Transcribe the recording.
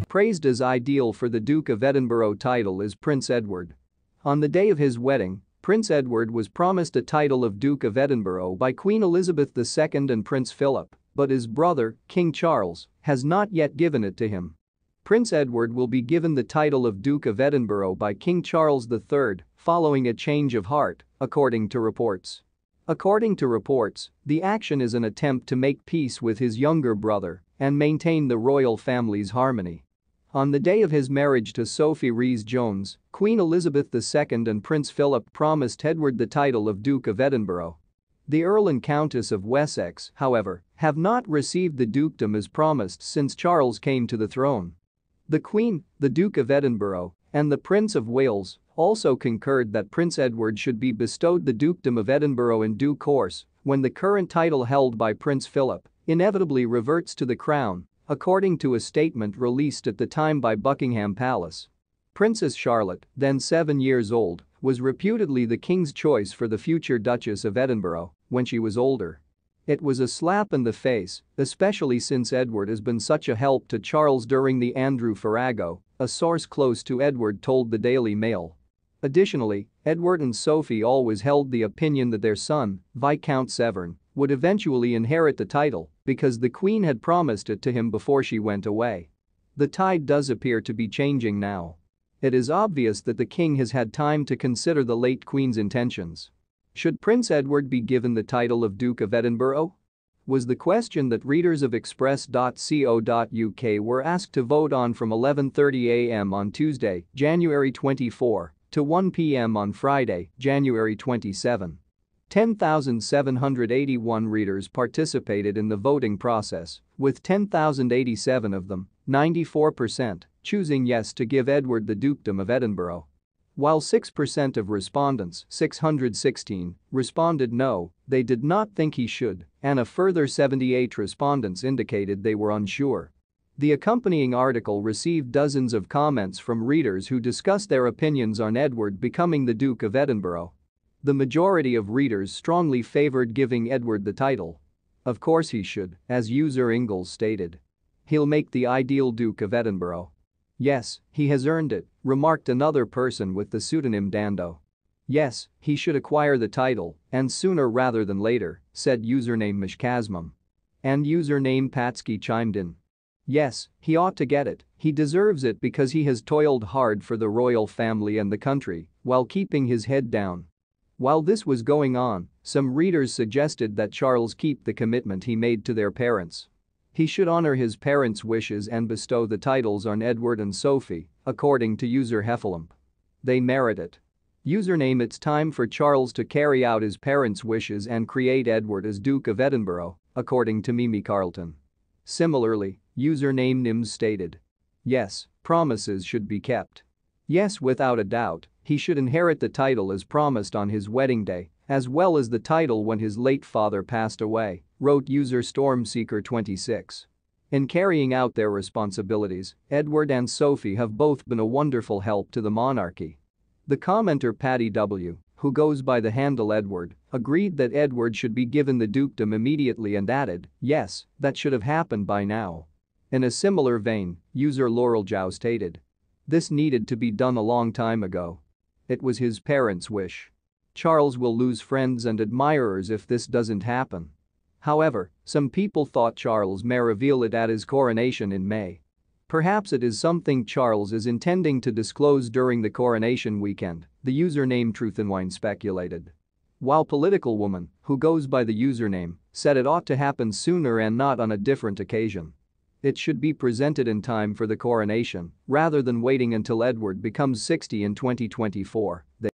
Praised as ideal for the Duke of Edinburgh title is Prince Edward. On the day of his wedding, Prince Edward was promised a title of Duke of Edinburgh by Queen Elizabeth II and Prince Philip, but his brother, King Charles, has not yet given it to him. Prince Edward will be given the title of Duke of Edinburgh by King Charles III, following a change of heart, according to reports. According to reports, the action is an attempt to make peace with his younger brother and maintain the royal family's harmony. On the day of his marriage to Sophie Rhys Jones, Queen Elizabeth II and Prince Philip promised Edward the title of Duke of Edinburgh. The Earl and Countess of Wessex, however, have not received the dukedom as promised since Charles came to the throne. The Queen, the Duke of Edinburgh, and the Prince of Wales also concurred that Prince Edward should be bestowed the dukedom of Edinburgh in due course when the current title held by Prince Philip inevitably reverts to the crown, according to a statement released at the time by Buckingham Palace. Princess Charlotte, then 7 years old, was reputedly the king's choice for the future Duchess of Edinburgh when she was older. It was a slap in the face, especially since Edward has been such a help to Charles during the Andrew Farrago, a source close to Edward told the Daily Mail. Additionally, Edward and Sophie always held the opinion that their son, Viscount Severn, would eventually inherit the title because the Queen had promised it to him before she went away. The tide does appear to be changing now. It is obvious that the King has had time to consider the late Queen's intentions. Should Prince Edward be given the title of Duke of Edinburgh? Was the question that readers of Express.co.uk were asked to vote on from 11:30 a.m. on Tuesday, January 24, to 1 p.m. on Friday, January 27. 10,781 readers participated in the voting process, with 10,087 of them, 94%, choosing yes to give Edward the dukedom of Edinburgh. While 6% of respondents, 616, responded no, they did not think he should, and a further 78 respondents indicated they were unsure. The accompanying article received dozens of comments from readers who discussed their opinions on Edward becoming the Duke of Edinburgh. The majority of readers strongly favored giving Edward the title. Of course he should, as user Ingalls stated. He'll make the ideal Duke of Edinburgh. Yes, he has earned it, remarked another person with the pseudonym Dando. Yes, he should acquire the title, and sooner rather than later, said username Mishkazmum. And username Patsky chimed in. Yes, he ought to get it, he deserves it because he has toiled hard for the royal family and the country, while keeping his head down. While this was going on, some readers suggested that Charles keep the commitment he made to their parents. He should honor his parents' wishes and bestow the titles on Edward and Sophie, according to user Heffalump. They merit it. Username It's time for Charles to carry out his parents' wishes and create Edward as Duke of Edinburgh, according to Mimi Carlton. Similarly, username Nims stated. Yes, promises should be kept. Yes, without a doubt, he should inherit the title as promised on his wedding day, as well as the title when his late father passed away, wrote user Stormseeker26. In carrying out their responsibilities, Edward and Sophie have both been a wonderful help to the monarchy. The commenter Patty W., who goes by the handle Edward, agreed that Edward should be given the dukedom immediately and added, yes, that should have happened by now. In a similar vein, user Laurel Jow stated. This needed to be done a long time ago. It was his parents' wish. Charles will lose friends and admirers if this doesn't happen. However, some people thought Charles may reveal it at his coronation in May. Perhaps it is something Charles is intending to disclose during the coronation weekend, the username Truthanwine speculated. While Political Woman, who goes by the username, said it ought to happen sooner and not on a different occasion. It should be presented in time for the coronation, rather than waiting until Edward becomes 60 in 2024.